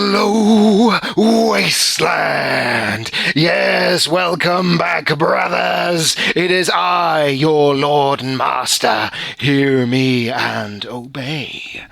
Hello, Wasteland! Yes, welcome back, brothers! It is I, your Lord and Master. Hear me and obey.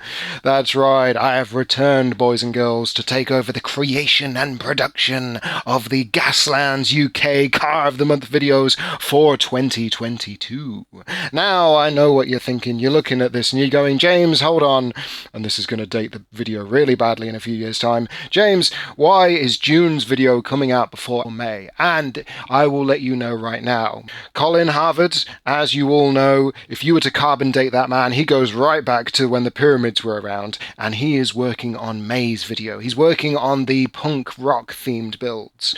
That's right, I have returned, boys and girls, to take over the creation and production of the Gaslands UK Car of the Month videos for 2022. Now, I know what you're thinking. You're looking at this and you're going, James, hold on. And this is going to date the video really badly in a few years' time. James, why is June's video coming out before May? And I will let you know right now. Colin Harvard, as you all know, if you were to carbon date that man, he goes right back to when the pyramids were around, and he is working on May's video. He's working on the punk rock themed builds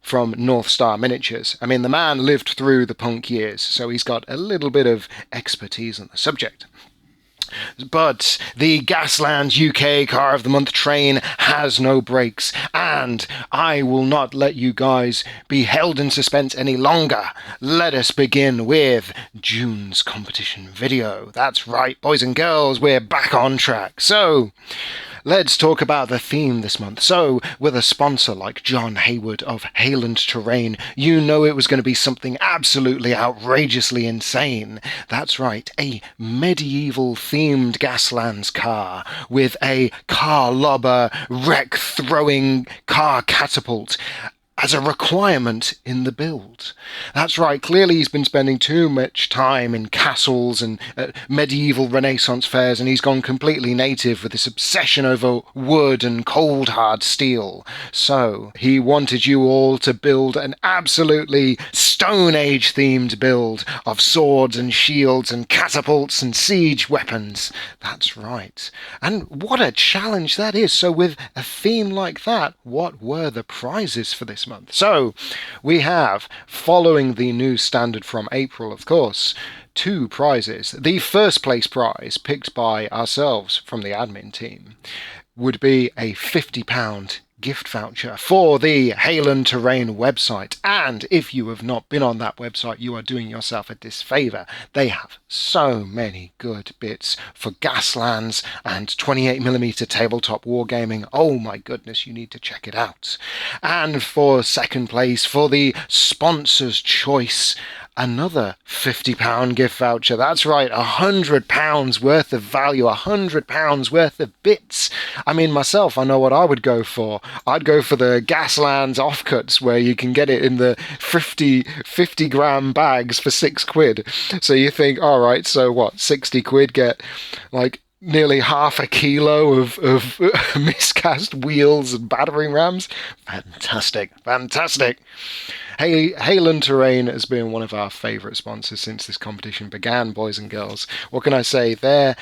from North Star Miniatures. I mean, the man lived through the punk years, so he's got a little bit of expertise on the subject. But the Gaslands UK Car of the Month train has no brakes, and I will not let you guys be held in suspense any longer. Let us begin with June's competition video. That's right, boys and girls, we're back on track. So, let's talk about the theme this month. So, with a sponsor like John Hayward of Hayland Terrain, you know it was going to be something absolutely outrageously insane. That's right, a medieval-themed Gaslands car with a car lobber, wreck-throwing car catapult as a requirement in the build. That's right, clearly he's been spending too much time in castles and medieval Renaissance fairs, and he's gone completely native with this obsession over wood and cold hard steel. So he wanted you all to build an absolutely Stone Age themed build of swords and shields and catapults and siege weapons. That's right. And what a challenge that is. So with a theme like that, what were the prizes for this month? So we have, following the new standard from April, of course, 2 prizes. The first place prize, picked by ourselves from the admin team, would be a £50 gift voucher for the Hayland Terrain website. And if you have not been on that website, you are doing yourself a disfavour. They have so many good bits for Gaslands and 28mm tabletop wargaming. Oh my goodness, you need to check it out. And for second place, for the sponsor's choice, another £50 gift voucher. That's right, £100 worth of value, £100 worth of bits. I mean, myself, I know what I would go for. I'd go for the Gaslands offcuts, where you can get it in the 50 gram bags for £6. So you think, all right, so what, 60 quid, get like nearly half a kilo of miscast wheels and battering rams. Fantastic. Hey, Hayland Terrain has been one of our favourite sponsors since this competition began, boys and girls. What can I say? Their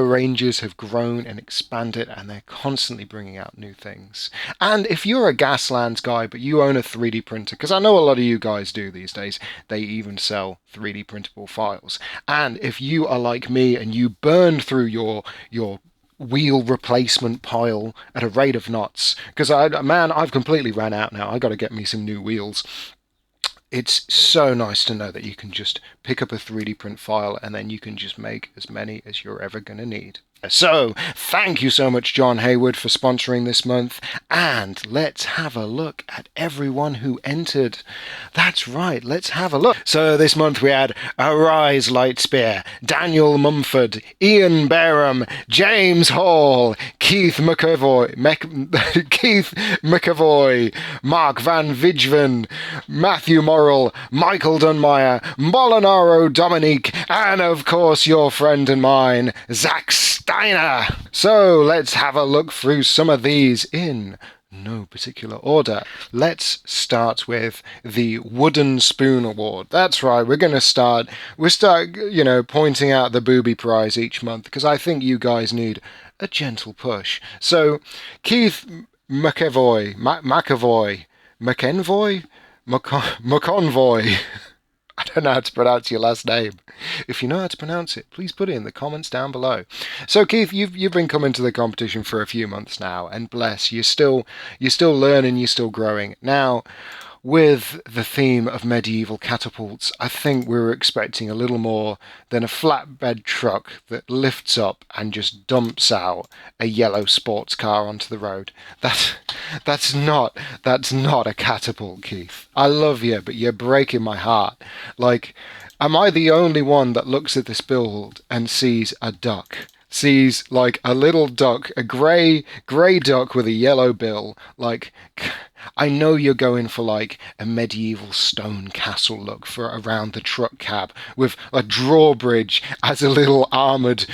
ranges have grown and expanded, and they're constantly bringing out new things. And if you're a Gaslands guy, but you own a 3D printer, because I know a lot of you guys do these days, they even sell 3D printable files. And if you are like me and you burn through your wheel replacement pile at a rate of knots, because I've completely ran out now. I got to get me some new wheels. It's so nice to know that you can just pick up a 3D print file and then you can just make as many as you're ever going to need. So, thank you so much, John Hayward, for sponsoring this month, and let's have a look at everyone who entered. That's right, let's have a look. So this month we had Arise Lightspear, Daniel Mumford, Ian Barham, James Hall, Keith McAvoy, Mark Van Vidgen, Matthew Morrill, Michael Dunmeyer, Molinaro Dominique, and of course your friend and mine, Zach Steiner. So let's have a look through some of these in no particular order. Let's start with the Wooden Spoon Award. That's right, we'll start, pointing out the booby prize each month, because I think you guys need a gentle push. So Keith McEnvoy, I don't know how to pronounce your last name. If you know how to pronounce it, please put it in the comments down below. So Keith, you've been coming to the competition for a few months now, and bless, you're still learning, you're still growing. Now, with the theme of medieval catapults, I think we were expecting a little more than a flatbed truck that lifts up and just dumps out a yellow sports car onto the road. That that's not a catapult, Keith. I love you, but you're breaking my heart. Like, am I the only one that looks at this build and sees a duck? Sees like a little duck, a grey duck with a yellow bill. Like, I know you're going for like a medieval stone castle look for around the truck cab with a drawbridge as a little armored,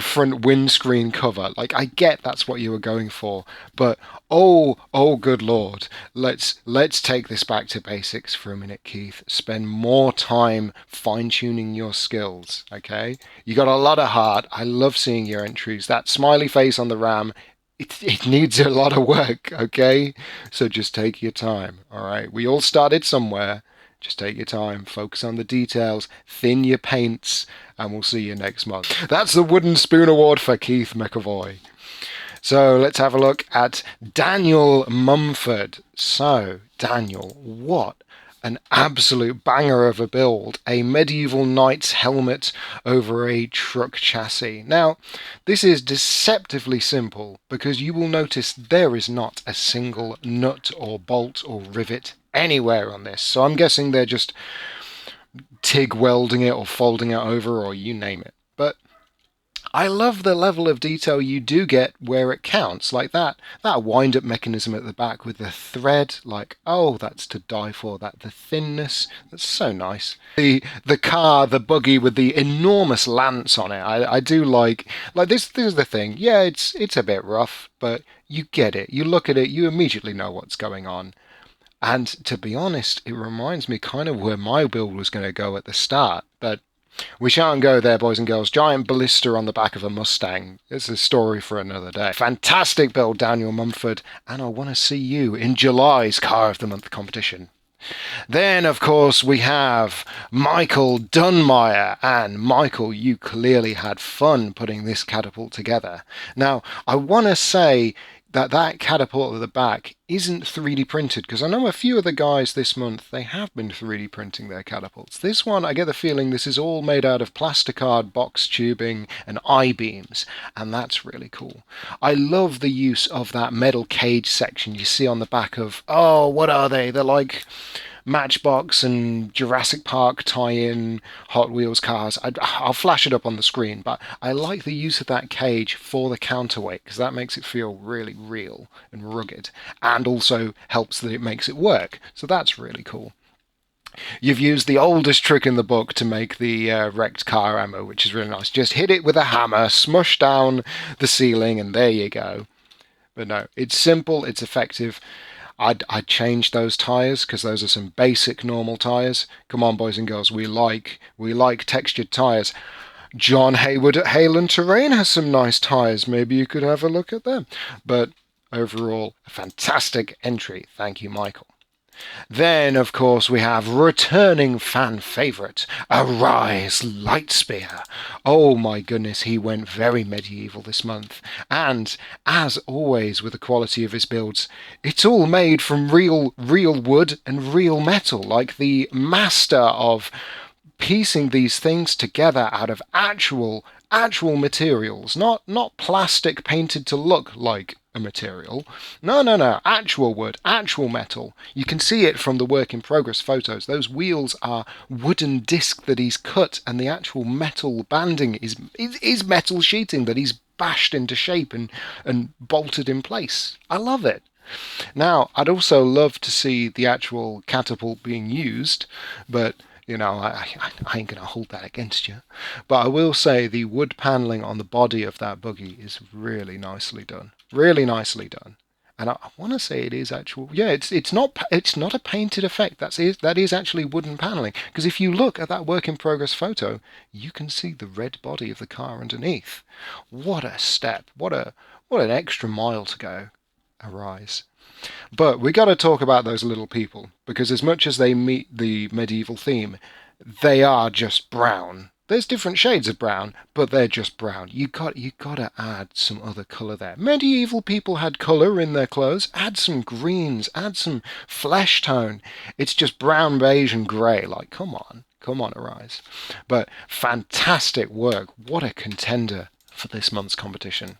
front windscreen cover. Like, I get that's what you were going for, but oh good lord, let's take this back to basics for a minute, Keith. Spend more time fine-tuning your skills, okay? You got a lot of heart. I love seeing your entries. That smiley face on the ram, it needs a lot of work, okay? So just take your time, all right? We all started somewhere. Just take your time, focus on the details, thin your paints, and we'll see you next month. That's the Wooden Spoon Award for Keith McAvoy. So let's have a look at Daniel Mumford. So, Daniel, what an absolute banger of a build. A medieval knight's helmet over a truck chassis. Now, this is deceptively simple because you will notice there is not a single nut or bolt or rivet anywhere on this. So I'm guessing they're just TIG welding it or folding it over or you name it. But I love the level of detail you do get where it counts, like that wind-up mechanism at the back with the thread, like, oh, that's to die for, that the thinness, that's so nice. The car, the buggy with the enormous lance on it, I do like this is the thing, yeah, it's a bit rough, but you get it, you look at it, you immediately know what's going on. And to be honest, it reminds me kind of where my build was going to go at the start, but we shan't go there, boys and girls. Giant ballista on the back of a Mustang. It's a story for another day. Fantastic build, Daniel Mumford, and I want to see you in July's Car of the Month competition. Then, of course, we have Michael Dunmeyer. And Michael, you clearly had fun putting this catapult together. Now, I want to say that catapult at the back isn't 3D printed, because I know a few of the guys this month, they have been 3D printing their catapults. This one, I get the feeling this is all made out of plasticard, box tubing, and I-beams, and that's really cool. I love the use of that metal cage section you see on the back of, oh, what are they? They're like Matchbox and Jurassic Park tie-in Hot Wheels cars. I'll flash it up on the screen, but I like the use of that cage for the counterweight because that makes it feel really real and rugged, and also helps that it makes it work. So that's really cool. You've used the oldest trick in the book to make the wrecked car ammo, which is really nice. Just hit it with a hammer, smush down the ceiling, and there you go. But no, it's simple, it's effective. I'd change those tyres because those are some basic normal tyres. Come on, boys and girls, we like textured tyres. John Hayward at Hayland Terrain has some nice tyres. Maybe you could have a look at them. But overall, a fantastic entry. Thank you, Michael. Then, of course, we have returning fan favourite, Arise Lightspear. Oh my goodness, he went very medieval this month. And, as always with the quality of his builds, it's all made from real wood and real metal, like the master of piecing these things together out of actual materials, not plastic painted to look like a material. No, actual wood, actual metal. You can see it from the work in progress photos. Those wheels are wooden disc that he's cut, and the actual metal banding is metal sheeting that he's bashed into shape and bolted in place. I love it. Now, I'd also love to see the actual catapult being used, but I ain't going to hold that against you. But I will say the wood panelling on the body of that buggy is really nicely done. Really nicely done. And I want to say it is actual. Yeah, it's not a painted effect. That is actually wooden panelling. Because if you look at that work in progress photo, you can see the red body of the car underneath. What a step! What an extra mile to go. Arise. But we got to talk about those little people, because as much as they meet the medieval theme, they are just brown. There's different shades of brown, but they're just brown. You gotta add some other colour there. Medieval people had colour in their clothes. Add some greens, add some flesh tone. It's just brown, beige, and grey. Like, come on, Arise. But fantastic work. What a contender for this month's competition.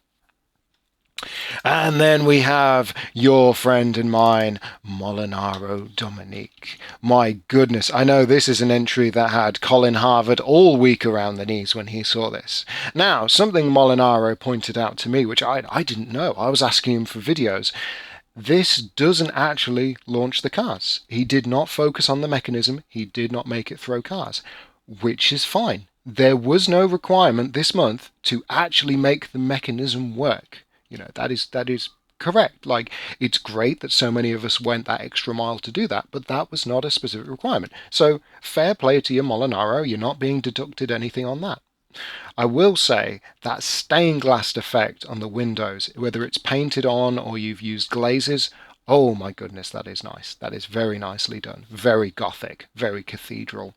And then we have your friend and mine, Molinaro Dominique. My goodness, I know this is an entry that had Colin Harvard all week around the knees when he saw this. Now, something Molinaro pointed out to me, which I didn't know. I was asking him for videos. This doesn't actually launch the cars. He did not focus on the mechanism. He did not make it throw cars, which is fine. There was no requirement this month to actually make the mechanism work. That is correct. Like, it's great that so many of us went that extra mile to do that, but that was not a specific requirement. So fair play to you, Molinaro. You're not being deducted anything on that. I will say that stained glass effect on the windows, whether it's painted on or you've used glazes, oh my goodness, that is nice. That is very nicely done. Very gothic, very cathedral.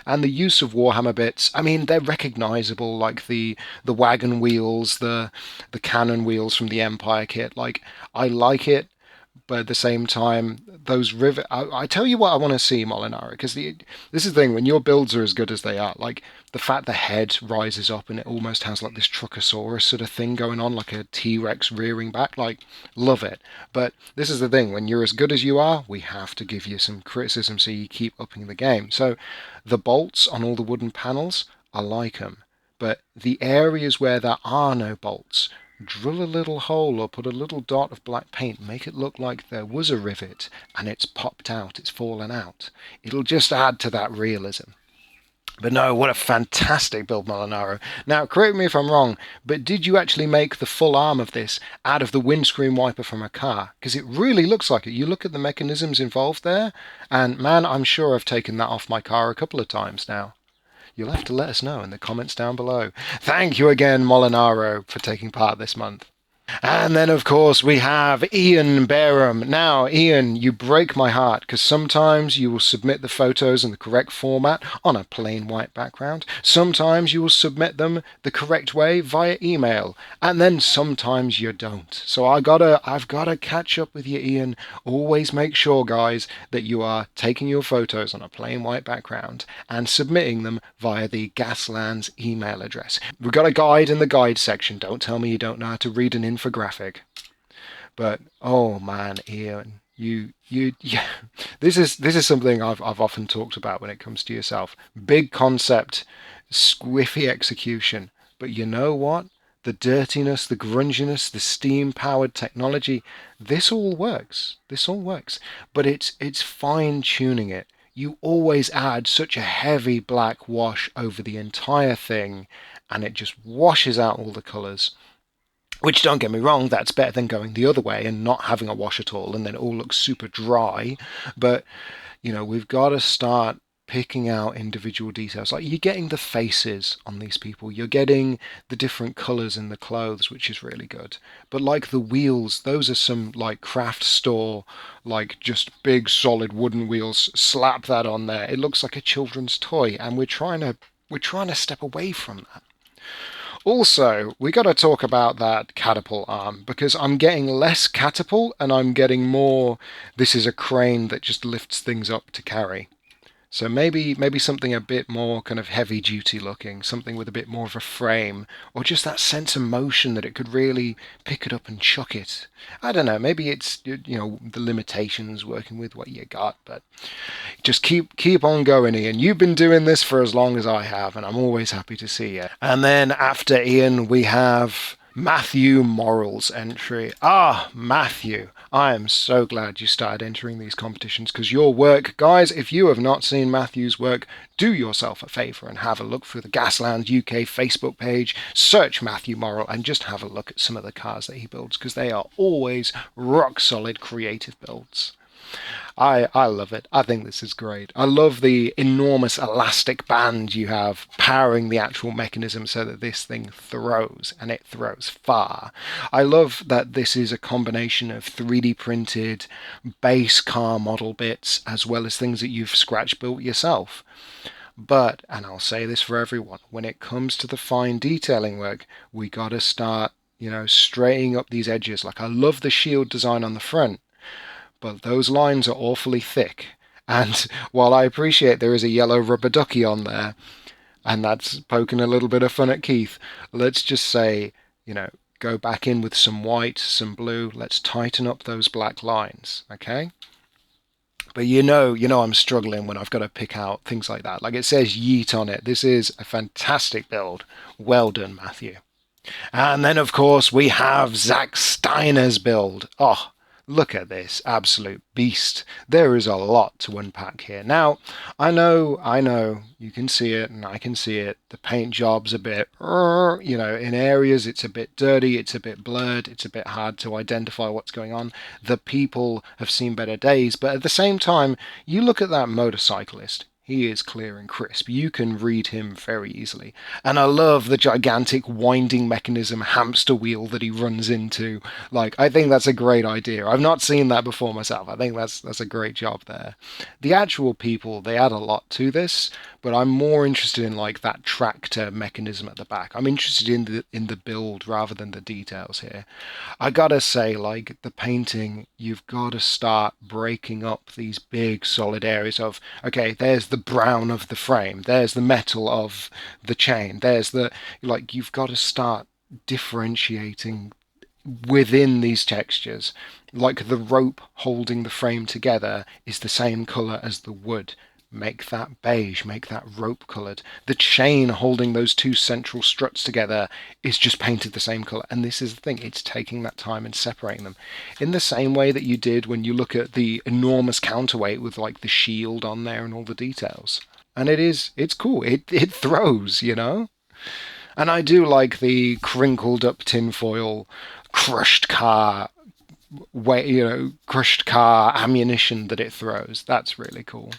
And the use of Warhammer bits, I mean, they're recognizable, like the wagon wheels, the cannon wheels from the Empire kit. Like, I like it, but at the same time, those rivet. I tell you what, I want to see Molinaro, because this is the thing, when your builds are as good as they are, like the fact the head rises up and it almost has like this Truckosaurus sort of thing going on, like a T-Rex rearing back. Like, love it. But this is the thing, when you're as good as you are, we have to give you some criticism so you keep upping the game. So the bolts on all the wooden panels, I like them. But the areas where there are no bolts, drill a little hole or put a little dot of black paint, make it look like there was a rivet and it's popped out, it's fallen out. It'll just add to that realism. But no, what a fantastic build, Molinaro. Now, correct me if I'm wrong, but did you actually make the full arm of this out of the windscreen wiper from a car? Because it really looks like it. You look at the mechanisms involved there, and man, I'm sure I've taken that off my car a couple of times now. You'll have to let us know in the comments down below. Thank you again, Molinaro, for taking part this month. And then, of course, we have Ian Bareham. Now, Ian, you break my heart, because sometimes you will submit the photos in the correct format on a plain white background. Sometimes you will submit them the correct way via email. And then sometimes you don't. So I've gotta catch up with you, Ian. Always make sure, guys, that you are taking your photos on a plain white background and submitting them via the Gaslands email address. We've got a guide in the guide section. Don't tell me you don't know how to read an infographic. But oh man, Ian, yeah, this is something I've often talked about when it comes to yourself. Big concept, squiffy execution. But you know what? The dirtiness, the grunginess, the steam-powered technology, this all works. This all works. But it's fine-tuning it. You always add such a heavy black wash over the entire thing, and it just washes out all the colours. Which, don't get me wrong, that's better than going the other way and not having a wash at all, and then it all looks super dry. But, we've got to start picking out individual details. Like, you're getting the faces on these people, you're getting the different colours in the clothes, which is really good. But like the wheels, those are some like craft store, like just big solid wooden wheels. Slap that on there. It looks like a children's toy, and we're trying to step away from that. Also, we got to talk about that catapult arm, because I'm getting less catapult and I'm getting more. This is a crane that just lifts things up to carry. So maybe something a bit more kind of heavy duty looking, something with a bit more of a frame, or just that sense of motion that it could really pick it up and chuck it. I don't know. Maybe it's the limitations working with what you got, but just keep on going, Ian. You've been doing this for as long as I have, and I'm always happy to see you. And then after Ian, we have Matthew Morrell's entry. Ah, Matthew, I am so glad you started entering these competitions, because your work, guys, if you have not seen Matthew's work, do yourself a favour and have a look through the Gaslands UK Facebook page, search Matthew Morrell, and just have a look at some of the cars that he builds, because they are always rock solid creative builds. I love it. I think this is great. I love the enormous elastic band you have powering the actual mechanism so that this thing throws, and it throws far. I love that this is a combination of 3D printed base car model bits as well as things that you've scratch built yourself. But, and I'll say this for everyone, when it comes to the fine detailing work, we got to start, straightening up these edges. Like, I love the shield design on the front, but those lines are awfully thick. And while I appreciate there is a yellow rubber ducky on there, and that's poking a little bit of fun at Keith, let's just say, go back in with some white, some blue. Let's tighten up those black lines, okay? But I'm struggling when I've got to pick out things like that. Like it says yeet on it. This is a fantastic build. Well done, Matthew. And then, of course, we have Zack Steiner's build. Oh, look at this absolute beast. There is a lot to unpack here. Now, I know, you can see it and I can see it. The paint job's a bit, in areas it's a bit dirty, it's a bit blurred, it's a bit hard to identify what's going on. The people have seen better days, but at the same time, you look at that motorcyclist. He is clear and crisp. You can read him very easily. And I love the gigantic winding mechanism hamster wheel that he runs into. Like, I think that's a great idea. I've not seen that before myself. I think that's a great job there. The actual people, they add a lot to this, but I'm more interested in like that tractor mechanism at the back. I'm interested in the build rather than the details here. I gotta say, like the painting, you've got to start breaking up these big solid areas of, okay, there's the brown of the frame, there's the metal of the chain, you've got to start differentiating within these textures. Like the rope holding the frame together is the same color as the wood. Make that beige, make that rope coloured. The chain holding those two central struts together is just painted the same colour. And this is the thing, it's taking that time and separating them. In the same way that you did when you look at the enormous counterweight with like the shield on there and all the details. And it's cool. It throws. And I do like the crinkled up tinfoil, crushed car crushed car ammunition that it throws. That's really cool.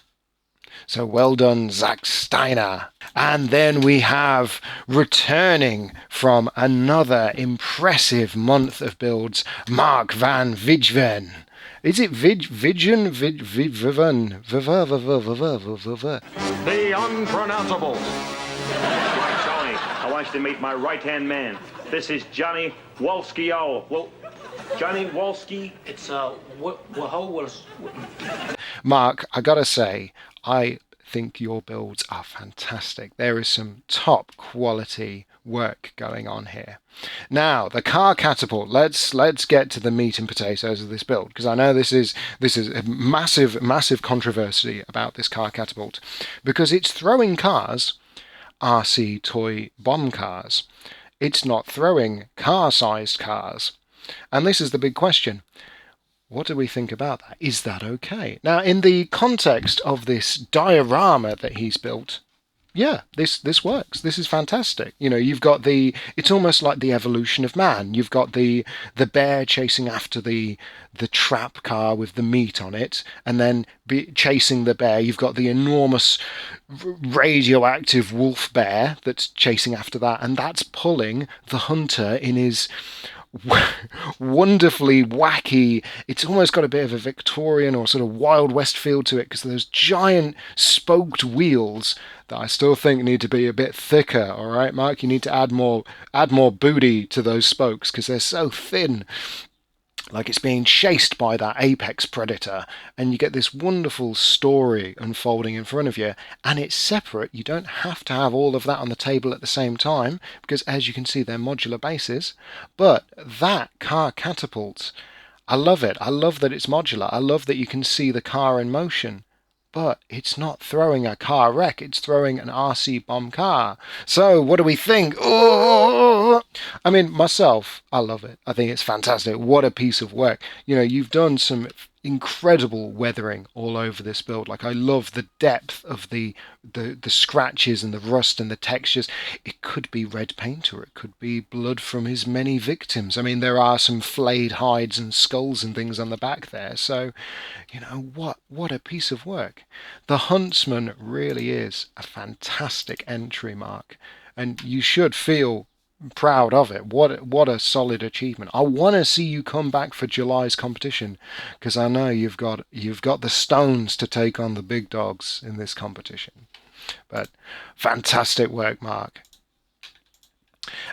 So well done, Zack Steiner. And then we have returning from another impressive month of builds, Mark van Vidgen. Is it Vidgen? Vivan? The unpronounceable. Tony, I want you to meet my right-hand man. This is Johnny Wolski. Well, Johnny Wolski. It's Mark, I gotta say, I think your builds are fantastic. There is some top quality work going on here. Now, the car catapult. Let's get to the meat and potatoes of this build, because I know this is a massive controversy about this car catapult, because it's throwing cars, RC toy bomb cars. It's not throwing car-sized cars. And this is the big question. What do we think about that? Is that okay? Now, in the context of this diorama that he's built, yeah, this works. This is fantastic. You've got it's almost like the evolution of man. You've got the bear chasing after the trap car with the meat on it, and then chasing the bear. You've got the enormous radioactive wolf bear that's chasing after that, and that's pulling the hunter in his wonderfully wacky. It's almost got a bit of a Victorian or sort of Wild West feel to it, because those giant spoked wheels that I still think need to be a bit thicker. All right, Mark, you need to add more booty to those spokes, because they're so thin. Like it's being chased by that apex predator, and you get this wonderful story unfolding in front of you, and it's separate. You don't have to have all of that on the table at the same time, because as you can see, they're modular bases. But that car catapult, I love it. I love that it's modular. I love that you can see the car in motion. But it's not throwing a car wreck, it's throwing an RC bomb car. So what do we think? Oh! I mean, myself, I love it. I think it's fantastic. What a piece of work. You've done some incredible weathering all over this build. Like, I love the depth of the scratches and the rust and the textures. It could be red paint, or it could be blood from his many victims. I mean, there are some flayed hides and skulls and things on the back there. So, what a piece of work. The Huntsman really is a fantastic entry, Mark, and you should feel proud of it. What a solid achievement. I want to see you come back for July's competition, because I know you've got the stones to take on the big dogs in this competition. But fantastic work, Mark.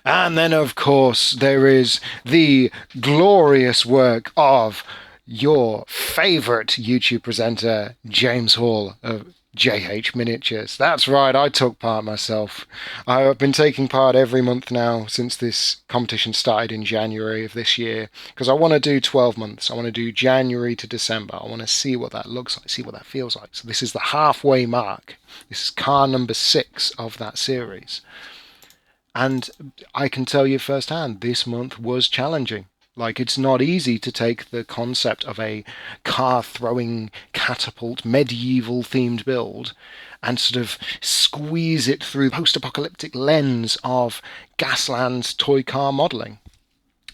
And then, of course, there is the glorious work of your favourite YouTube presenter, James Hall of JH Miniatures. That's right, I took part myself. I've been taking part every month now since this competition started in January of this year, because I want to do 12 months. I want to do January to December. I want to see what that looks like, see what that feels like. So this is the halfway mark. This is car number 6 of that series. And I can tell you firsthand, this month was challenging. Like, it's not easy to take the concept of a car throwing catapult medieval themed build and sort of squeeze it through the post apocalyptic lens of Gasland's toy car modelling.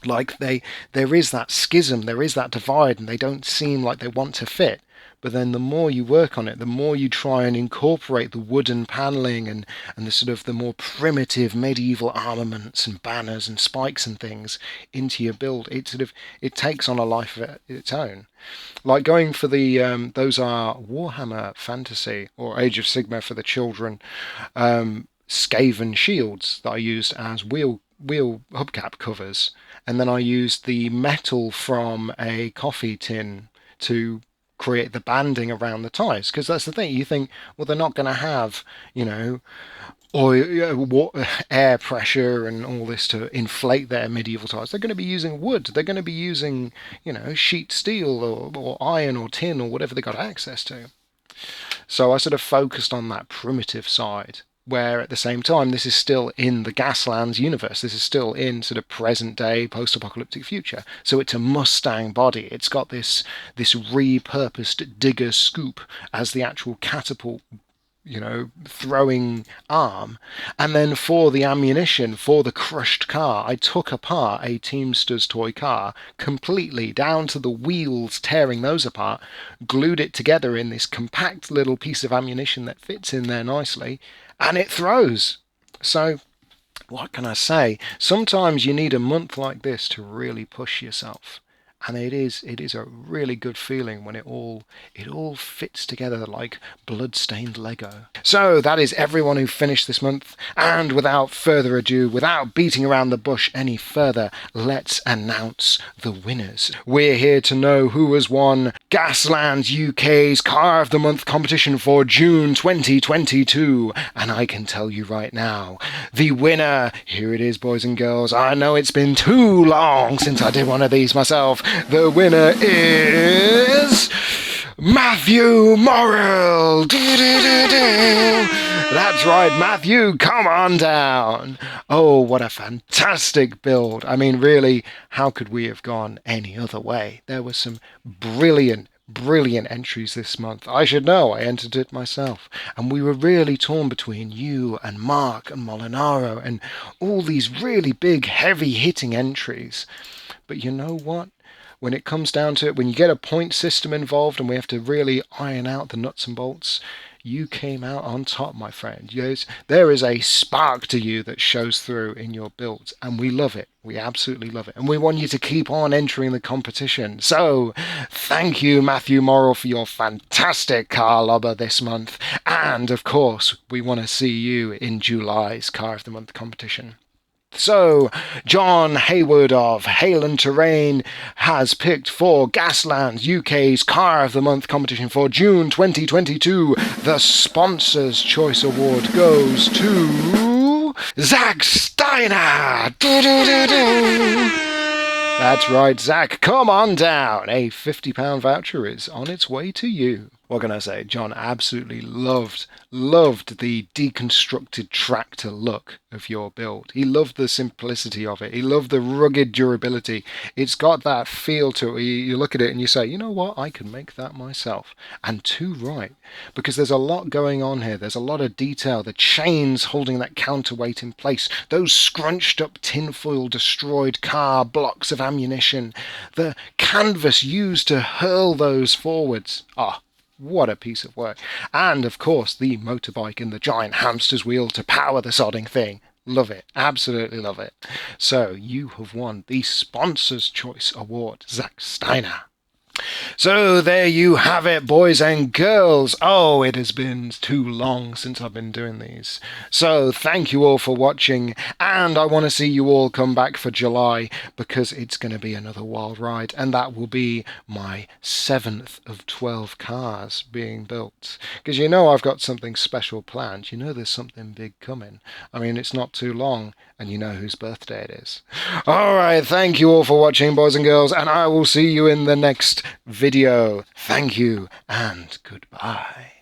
Like, there is that schism, there is that divide, and they don't seem like they want to fit. But then the more you work on it, the more you try and incorporate the wooden paneling and the sort of the more primitive medieval armaments and banners and spikes and things into your build, it takes on a life of its own. Like going for the those are Warhammer Fantasy or Age of Sigmar for the children, Skaven shields that I used as wheel hubcap covers, and then I used the metal from a coffee tin to create the banding around the tyres, because that's the thing. You think, well, they're not going to have, oil, air pressure and all this to inflate their medieval tyres. They're going to be using wood. They're going to be using, sheet steel or iron or tin or whatever they got access to. So I sort of focused on that primitive side, where at the same time this is still in the Gaslands universe. This is still in sort of present day post-apocalyptic future. So it's a Mustang body. It's got this repurposed digger scoop as the actual catapult, throwing arm. And then for the ammunition, for the crushed car, I took apart a Teamster's toy car completely down to the wheels, tearing those apart, glued it together in this compact little piece of ammunition that fits in there nicely, and it throws. So what can I say? Sometimes you need a month like this to really push yourself. And it is a really good feeling when it all fits together like blood-stained Lego. So that is everyone who finished this month, and without further ado, without beating around the bush any further, let's announce the winners. We're here to know who has won Gaslands UK's Car of the Month competition for June 2022, and I can tell you right now, the winner, here it is, boys and girls. I know it's been too long since I did one of these myself. The winner is Matthew Morrill. That's right, Matthew, come on down. Oh, what a fantastic build. I mean, really, how could we have gone any other way? There were some brilliant entries this month. I should know, I entered it myself. And we were really torn between you and Mark and Molinaro and all these really big, heavy-hitting entries. But you know what? When it comes down to it, when you get a point system involved and we have to really iron out the nuts and bolts, you came out on top, my friend. Yes, there is a spark to you that shows through in your builds, and we love it. We absolutely love it. And we want you to keep on entering the competition. So, thank you, Matthew Morrill, for your fantastic car lobber this month. And, of course, we want to see you in July's Car of the Month competition. So, John Hayward of Hayland Terrain has picked for Gaslands UK's Car of the Month competition for June 2022. The Sponsor's Choice Award goes to Zach Steiner. That's right, Zach, come on down. A £50 voucher is on its way to you. What can I say? John absolutely loved the deconstructed tractor look of your build. He loved the simplicity of it. He loved the rugged durability. It's got that feel to it. You look at it and you say, you know what? I can make that myself. And too right. Because there's a lot going on here. There's a lot of detail. The chains holding that counterweight in place. Those scrunched up tinfoil destroyed car blocks of ammunition. The canvas used to hurl those forwards. What a piece of work. And, of course, the motorbike and the giant hamster's wheel to power the sodding thing. Love it. Absolutely love it. So, you have won the Sponsor's Choice Award, Zach Steiner. So there you have it, boys and girls. Oh, it has been too long since I've been doing these. So thank you all for watching, and I want to see you all come back for July, because it's going to be another wild ride, and that will be my 7th of 12 cars being built. Because you know I've got something special planned. You know there's something big coming. I mean, it's not too long, and you know whose birthday it is. Alright, thank you all for watching, boys and girls, and I will see you in the next video. Thank you, and goodbye.